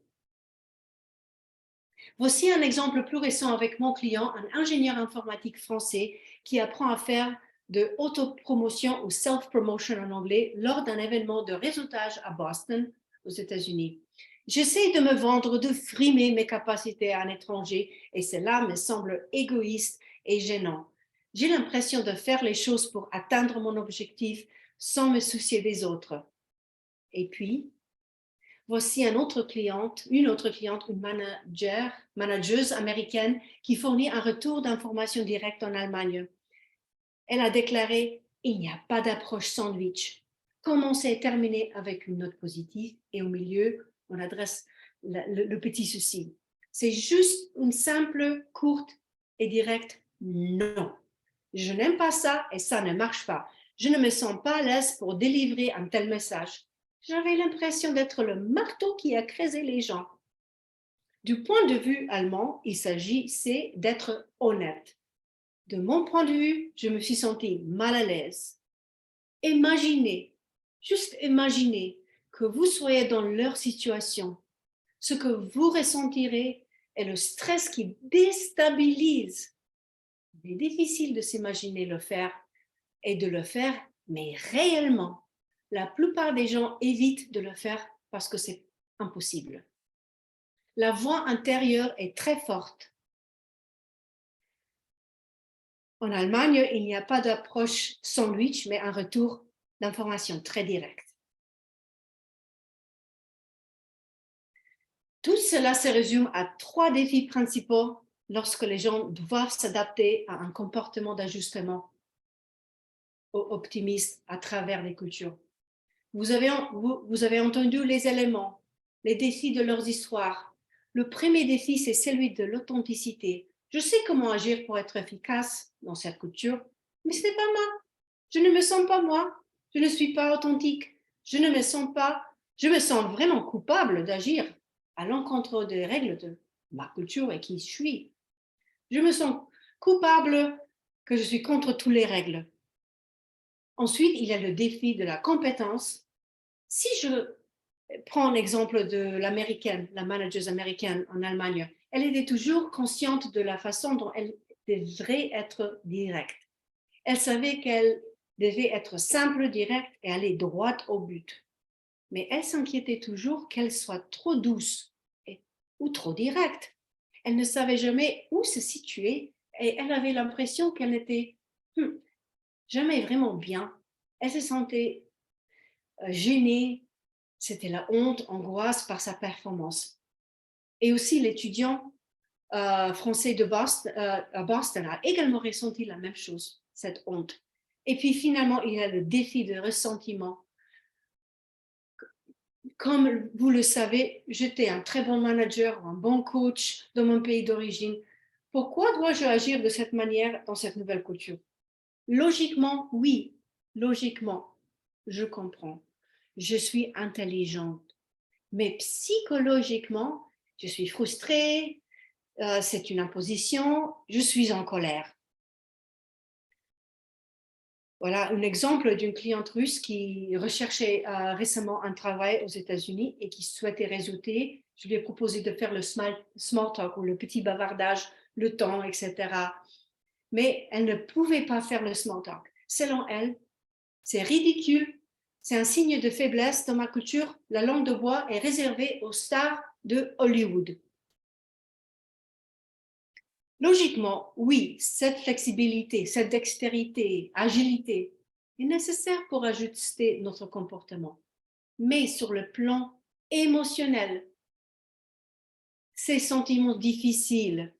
Voici un exemple plus récent avec mon client, un ingénieur informatique français qui apprend à faire de autopromotion ou self-promotion en anglais lors d'un événement de réseautage à Boston, aux États-Unis. J'essaie de me vendre, de frimer mes capacités à un étranger et cela me semble égoïste et gênant. J'ai l'impression de faire les choses pour atteindre mon objectif sans me soucier des autres. Et puis, voici une autre cliente, une manageuse américaine qui fournit un retour d'information directe en Allemagne. Elle a déclaré: il n'y a pas d'approche sandwich. Commencer et terminer avec une note positive et au milieu, on adresse le petit souci. C'est juste une simple, courte et directe non. Je n'aime pas ça et ça ne marche pas. Je ne me sens pas à l'aise pour délivrer un tel message. J'avais l'impression d'être le marteau qui a creusé les gens. Du point de vue allemand, il s'agissait d'être honnête. De mon point de vue, je me suis sentie mal à l'aise. Imaginez, juste imaginez que vous soyez dans leur situation. Ce que vous ressentirez est le stress qui déstabilise. Il est difficile de s'imaginer le faire et de le faire, mais réellement. La plupart des gens évitent de le faire parce que c'est impossible. La voix intérieure est très forte. En Allemagne, il n'y a pas d'approche sandwich, mais un retour d'information très direct. Tout cela se résume à 3 défis principaux lorsque les gens doivent s'adapter à un comportement d'ajustement optimiste à travers les cultures. Vous avez entendu les éléments, les défis de leurs histoires. Le premier défi, c'est celui de l'authenticité. Je sais comment agir pour être efficace dans cette culture, mais ce n'est pas moi. Je ne me sens pas moi. Je ne suis pas authentique. Je me sens vraiment coupable d'agir à l'encontre des règles de ma culture et qui je suis. Je me sens coupable que je suis contre toutes les règles. Ensuite, il y a le défi de la compétence. Si je prends l'exemple de l'américaine, la manager américaine en Allemagne, elle était toujours consciente de la façon dont elle devrait être directe. Elle savait qu'elle devait être simple, directe et aller droit au but. Mais elle s'inquiétait toujours qu'elle soit trop douce ou trop directe. Elle ne savait jamais où se situer et elle avait l'impression qu'elle n'était jamais vraiment bien. Elle se sentait gênée. C'était la honte, angoisse par sa performance. Et aussi l'étudiant français de Boston, à Boston a également ressenti la même chose, cette honte. Et puis finalement, il y a le défi de ressentiment. Comme vous le savez, j'étais un très bon manager, un bon coach dans mon pays d'origine. Pourquoi dois-je agir de cette manière dans cette nouvelle culture? Logiquement, oui, logiquement, je comprends. Je suis intelligente. Mais psychologiquement, je suis frustrée, c'est une imposition, je suis en colère. Voilà un exemple d'une cliente russe qui recherchait récemment un travail aux États-Unis et qui souhaitait réseauter. Je lui ai proposé de faire le small talk ou le petit bavardage, le temps, etc. Mais elle ne pouvait pas faire le small talk. Selon elle, c'est ridicule, c'est un signe de faiblesse dans ma culture. La langue de bois est réservée aux stars de Hollywood. Logiquement, oui, cette flexibilité, cette dextérité, agilité est nécessaire pour ajuster notre comportement. Mais sur le plan émotionnel, ces sentiments difficiles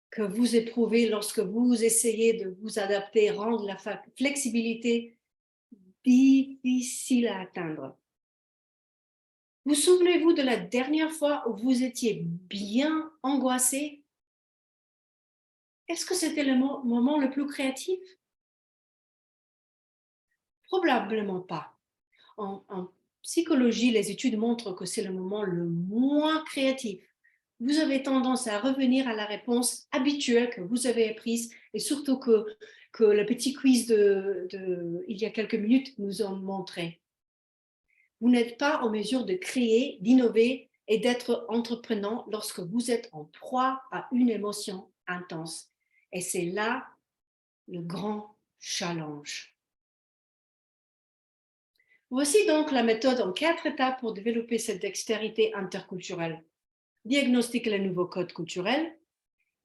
que vous éprouvez lorsque vous essayez de vous adapter rendent la flexibilité difficile à atteindre. Vous souvenez-vous de la dernière fois où vous étiez bien angoissé? Est-ce que c'était le moment le plus créatif? Probablement pas. En psychologie, les études montrent que c'est le moment le moins créatif. Vous avez tendance à revenir à la réponse habituelle que vous avez apprise et surtout que le petit quiz il y a quelques minutes nous a montré. Vous n'êtes pas en mesure de créer, d'innover et d'être entreprenant lorsque vous êtes en proie à une émotion intense. Et c'est là le grand challenge. Voici donc la méthode en 4 étapes pour développer cette dextérité interculturelle. Diagnostiquer le nouveau code culturel,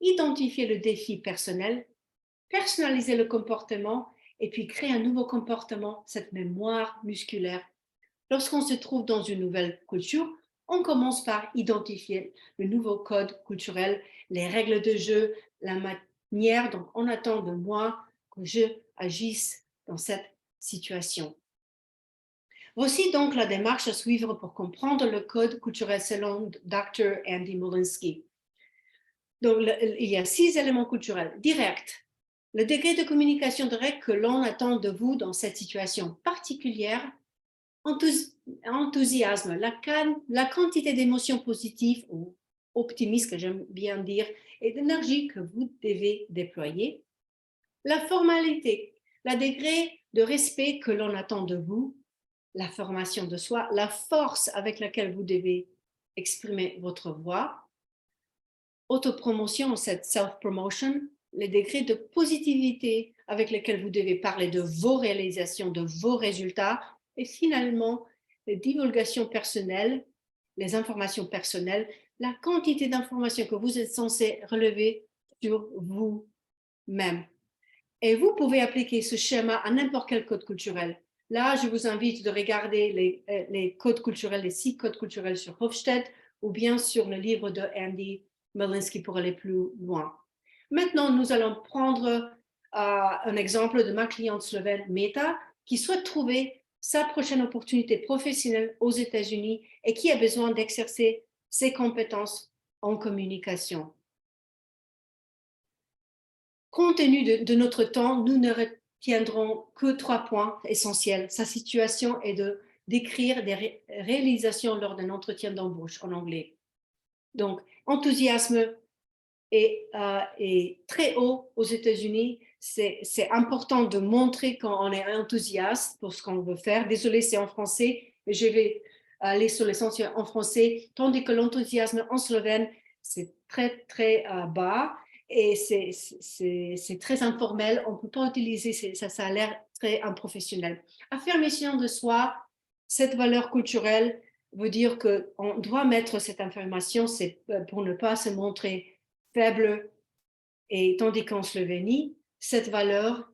identifier le défi personnel, personnaliser le comportement et puis créer un nouveau comportement, cette mémoire musculaire. Lorsqu'on se trouve dans une nouvelle culture, on commence par identifier le nouveau code culturel, les règles de jeu, la manière dont on attend de moi que je agisse dans cette situation. Voici donc la démarche à suivre pour comprendre le code culturel selon Dr. Andy Molinsky. Donc, il y a 6 éléments culturels directs. Le degré de communication direct que l'on attend de vous dans cette situation particulière, enthousiasme, la quantité d'émotions positives ou optimistes, que j'aime bien dire, et d'énergie que vous devez déployer. La formalité, le degré de respect que l'on attend de vous, la formation de soi, la force avec laquelle vous devez exprimer votre voix, autopromotion, cette self-promotion, les degrés de positivité avec lesquels vous devez parler de vos réalisations, de vos résultats, et finalement, les divulgations personnelles, les informations personnelles, la quantité d'informations que vous êtes censé relever sur vous-même. Et vous pouvez appliquer ce schéma à n'importe quel code culturel. Là, je vous invite de regarder les codes culturels, les 6 codes culturels sur Hofstede ou bien sur le livre de Andy Molinsky pour aller plus loin. Maintenant, nous allons prendre un exemple de ma cliente slovène, Meta, qui souhaite trouver sa prochaine opportunité professionnelle aux États-Unis et qui a besoin d'exercer ses compétences en communication. Compte tenu de notre temps, nous ne retiendrons que 3 points essentiels. Sa situation est de décrire des réalisations lors d'un entretien d'embauche en anglais. Donc, enthousiasme est très haut aux États-Unis. C'est important de montrer quand on est enthousiaste pour ce qu'on veut faire. Désolée, c'est en français, mais je vais aller sur l'essentiel en français, tandis que l'enthousiasme en slovène, c'est très, très bas et c'est très informel. On ne peut pas utiliser, ça a l'air très improfessionnel. Affirmation de soi, cette valeur culturelle veut dire qu'on doit mettre cette information, c'est pour ne pas se montrer faible, et tandis qu'en Slovénie, cette valeur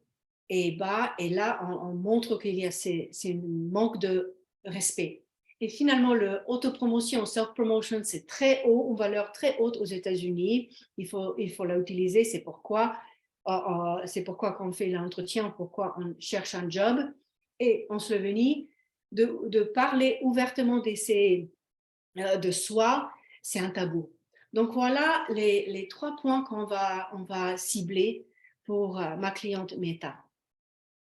est bas et là, on montre qu'il y a un manque de respect. Et finalement, l'autopromotion, self-promotion, c'est très haut, une valeur très haute aux États-Unis. Il faut la utiliser, c'est pourquoi quand on fait l'entretien, pourquoi on cherche un job. Et en Slovénie, de parler ouvertement de soi, c'est un tabou. Donc voilà les 3 points qu'on va cibler pour ma cliente Meta.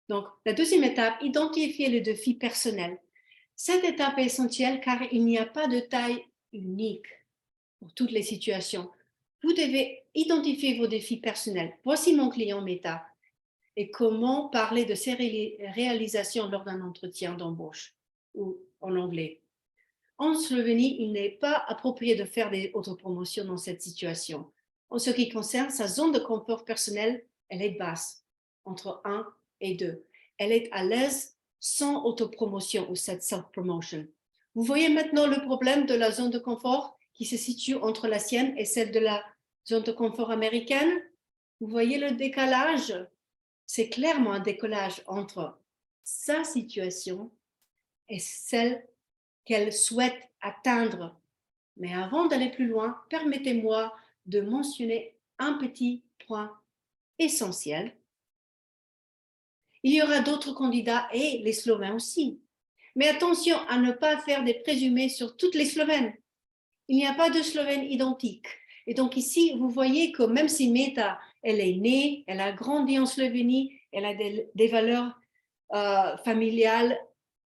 Donc la deuxième étape, identifier le défi personnel. Cette étape est essentielle car il n'y a pas de taille unique pour toutes les situations. Vous devez identifier vos défis personnels. Voici mon client Meta et comment parler de ses réalisations lors d'un entretien d'embauche ou en anglais. En Slovénie, il n'est pas approprié de faire des autopromotions dans cette situation. En ce qui concerne sa zone de confort personnel, elle est basse, entre 1 et 2. Elle est à l'aise sans autopromotion ou cette self-promotion. Vous voyez maintenant le problème de la zone de confort qui se situe entre la sienne et celle de la zone de confort américaine? Vous voyez le décalage? C'est clairement un décalage entre sa situation et celle qu'elle souhaite atteindre. Mais avant d'aller plus loin, permettez-moi de mentionner un petit point essentiel. Il y aura d'autres candidats et les Slovènes aussi. Mais attention à ne pas faire des présumés sur toutes les Slovènes. Il n'y a pas de Slovènes identiques. Et donc ici, vous voyez que même si Meta, elle est née, elle a grandi en Slovénie, elle a des valeurs familiales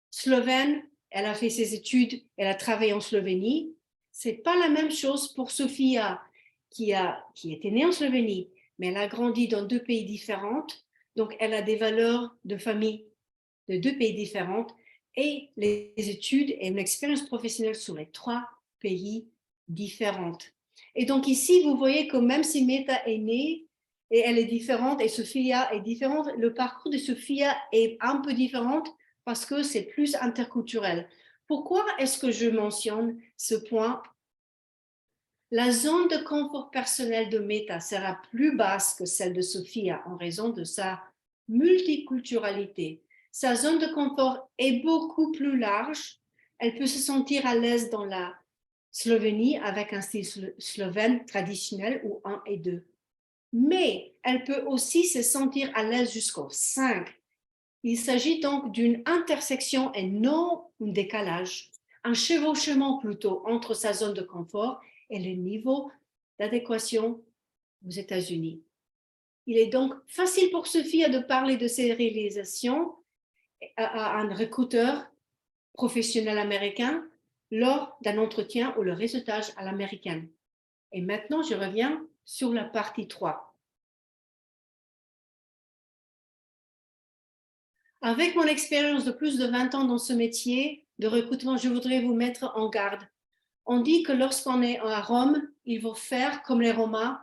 slovènes, elle a fait ses études, elle a travaillé en Slovénie. C'est pas la même chose pour Sofia, qui était née en Slovénie, mais elle a grandi dans 2 pays différents. Donc, elle a des valeurs de famille de 2 pays différents et les études et une expérience professionnelle sur les 3 pays différents. Et donc ici, vous voyez que même si Meta est née et elle est différente et Sophia est différente, le parcours de Sophia est un peu différent parce que c'est plus interculturel. Pourquoi est-ce que je mentionne ce point? La zone de confort personnel de Meta sera plus basse que celle de Sophia en raison de sa multiculturalité. Sa zone de confort est beaucoup plus large. Elle peut se sentir à l'aise dans la Slovénie avec un style slovène traditionnel ou 1 et 2. Mais elle peut aussi se sentir à l'aise jusqu'au 5. Il s'agit donc d'une intersection et non un décalage, un chevauchement plutôt entre sa zone de confort et le niveau d'adéquation aux États-Unis. Il est donc facile pour Sophia de parler de ses réalisations à un recruteur professionnel américain lors d'un entretien ou le réseautage à l'américaine. Et maintenant, je reviens sur la partie 3. Avec mon expérience de plus de 20 ans dans ce métier de recrutement, je voudrais vous mettre en garde. On dit que lorsqu'on est à Rome, il faut faire comme les Romains.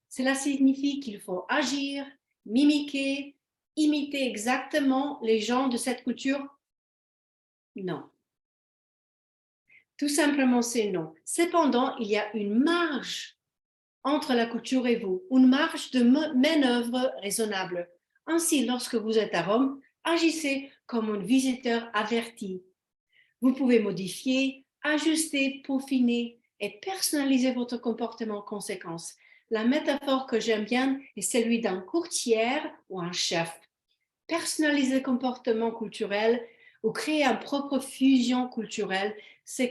Cela signifie qu'il faut agir, mimiquer, imiter exactement les gens de cette culture? Non. Tout simplement, c'est non. Cependant, il y a une marge entre la culture et vous, une marge de manœuvre raisonnable. Ainsi, lorsque vous êtes à Rome, agissez comme un visiteur averti. Vous pouvez modifier, ajuster, peaufiner et personnaliser votre comportement en conséquence. La métaphore que j'aime bien est celle d'un courtier ou un chef. Personnaliser le comportement culturel ou créer une propre fusion culturelle, c'est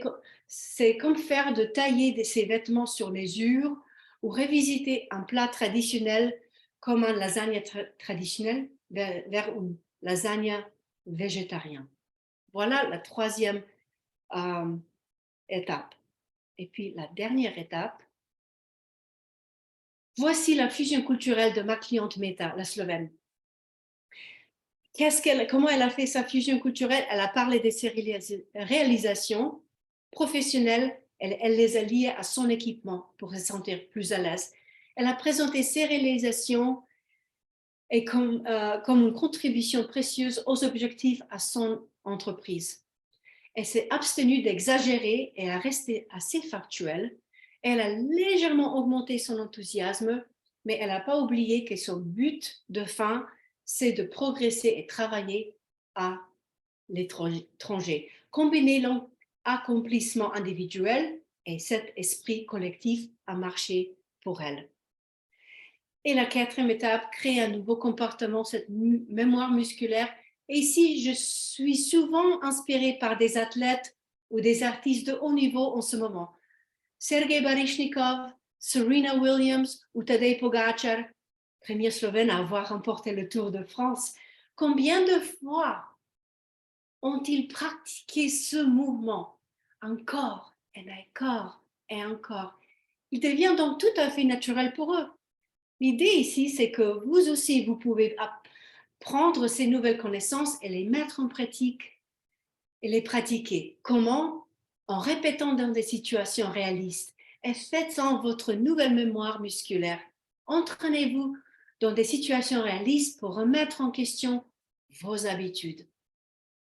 comme faire de tailler ses vêtements sur mesure ou revisiter un plat traditionnel comme un lasagne traditionnel vers une lasagne végétarien. Voilà la troisième étape. Et puis la dernière étape, voici la fusion culturelle de ma cliente Meta, la Slovène. Comment elle a fait sa fusion culturelle? Elle a parlé de ses réalisations professionnelles, elle les a liées à son équipement pour se sentir plus à l'aise. Elle a présenté ses réalisations et comme une contribution précieuse aux objectifs à son entreprise. Elle s'est abstenue d'exagérer et a resté assez factuelle. Elle a légèrement augmenté son enthousiasme, mais elle n'a pas oublié que son but de fin, c'est de progresser et travailler à l'étranger. Combiner l'accomplissement individuel et cet esprit collectif a marché pour elle. Et la quatrième étape, créer un nouveau comportement, cette mémoire musculaire. Et ici, je suis souvent inspirée par des athlètes ou des artistes de haut niveau en ce moment. Sergei Baryshnikov, Serena Williams ou Tadej Pogačar, premier Slovène à avoir remporté le Tour de France. Combien de fois ont-ils pratiqué ce mouvement encore et encore et encore? Il devient donc tout à fait naturel pour eux. L'idée ici, c'est que vous aussi, vous pouvez prendre ces nouvelles connaissances et les mettre en pratique et les pratiquer. Comment? En répétant dans des situations réalistes et faites-en votre nouvelle mémoire musculaire. Entraînez-vous dans des situations réalistes pour remettre en question vos habitudes.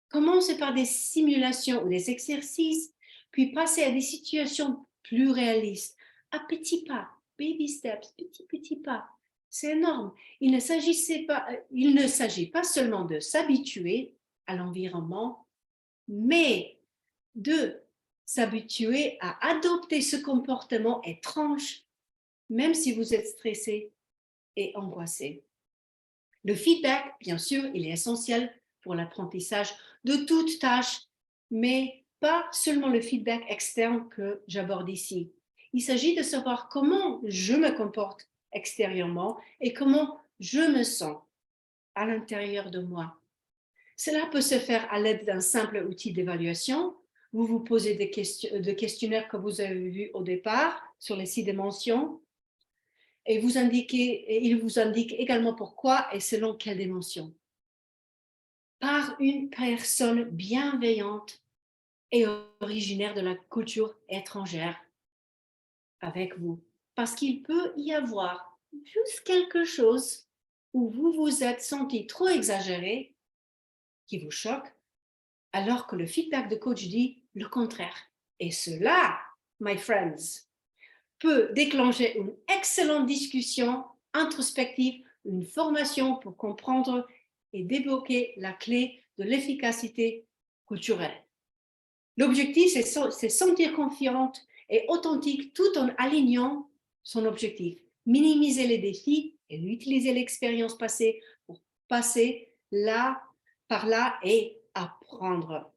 Commencez par des simulations ou des exercices, puis passez à des situations plus réalistes, à petits pas, baby steps, petits pas. C'est énorme. Il ne s'agit pas seulement de s'habituer à l'environnement, mais de s'habituer à adopter ce comportement étrange, même si vous êtes stressé et angoissé. Le feedback, bien sûr, il est essentiel pour l'apprentissage de toute tâche, mais pas seulement le feedback externe que j'aborde ici. Il s'agit de savoir comment je me comporte extérieurement et comment je me sens à l'intérieur de moi. Cela peut se faire à l'aide d'un simple outil d'évaluation. Vous vous posez des questionnaires que vous avez vus au départ sur les 6 dimensions et il vous indique également pourquoi et selon quelle dimension. Par une personne bienveillante et originaire de la culture étrangère avec vous. Parce qu'il peut y avoir juste quelque chose où vous vous êtes senti trop exagéré, qui vous choque, alors que le feedback de coach dit le contraire. Et cela, my friends, peut déclencher une excellente discussion introspective, une formation pour comprendre et débloquer la clé de l'efficacité culturelle. L'objectif, c'est sentir confiante et authentique tout en alignant son objectif. Minimiser les défis et utiliser l'expérience passée pour passer là, par là et apprendre.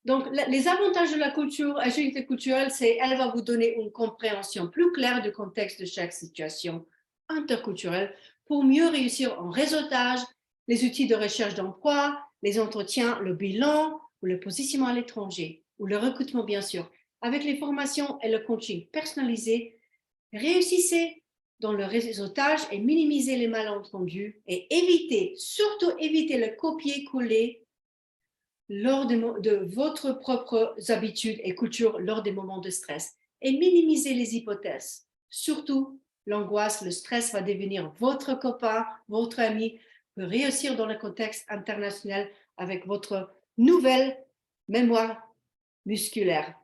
Donc, les avantages de la culture, agilité culturelle, c'est qu'elle va vous donner une compréhension plus claire du contexte de chaque situation interculturelle pour mieux réussir en réseautage, les outils de recherche d'emploi, les entretiens, le bilan ou le positionnement à l'étranger, ou le recrutement, bien sûr. Avec les formations et le coaching personnalisé, réussissez dans le réseautage et minimisez les malentendus et surtout évitez le copier-coller lors de votre propres habitudes et culture lors des moments de stress et minimiser les hypothèses. Surtout, l'angoisse, le stress va devenir votre copain, votre ami, pour réussir dans le contexte international avec votre nouvelle mémoire musculaire.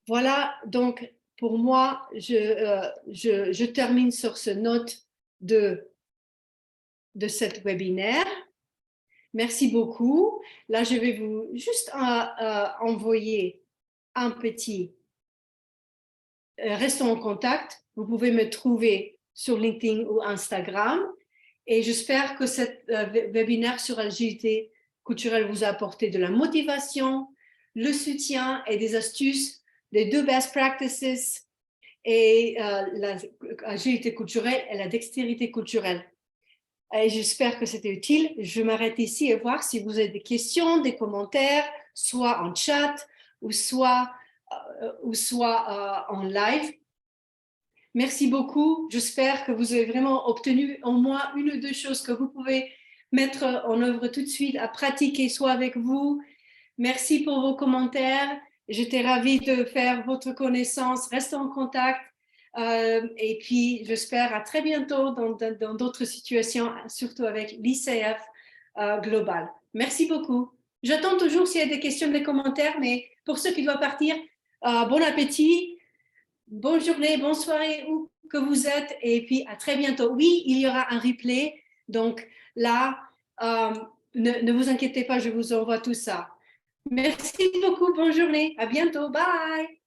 Voilà, donc pour moi, je termine sur ce note de cette webinaire. Merci beaucoup. Là, je vais vous juste envoyer un petit restons en contact. Vous pouvez me trouver sur LinkedIn ou Instagram. Et j'espère que cet webinaire sur l'agilité culturelle vous a apporté de la motivation, le soutien et des astuces, les 2 best practices et l'agilité culturelle et la dextérité culturelle. Et j'espère que c'était utile. Je m'arrête ici et voir si vous avez des questions, des commentaires, soit en chat ou soit en live. Merci beaucoup. J'espère que vous avez vraiment obtenu au moins une ou 2 choses que vous pouvez mettre en œuvre tout de suite à pratiquer, soit avec vous. Merci pour vos commentaires. J'étais ravie de faire votre connaissance. Restez en contact. Et puis, j'espère à très bientôt dans d'autres situations, surtout avec l'ICF Global. Merci beaucoup. J'attends toujours s'il y a des questions, des commentaires, mais pour ceux qui doivent partir, bon appétit, bonne journée, bonne soirée où que vous êtes, et puis à très bientôt. Oui, il y aura un replay, donc là, ne vous inquiétez pas, je vous envoie tout ça. Merci beaucoup, bonne journée, à bientôt, bye.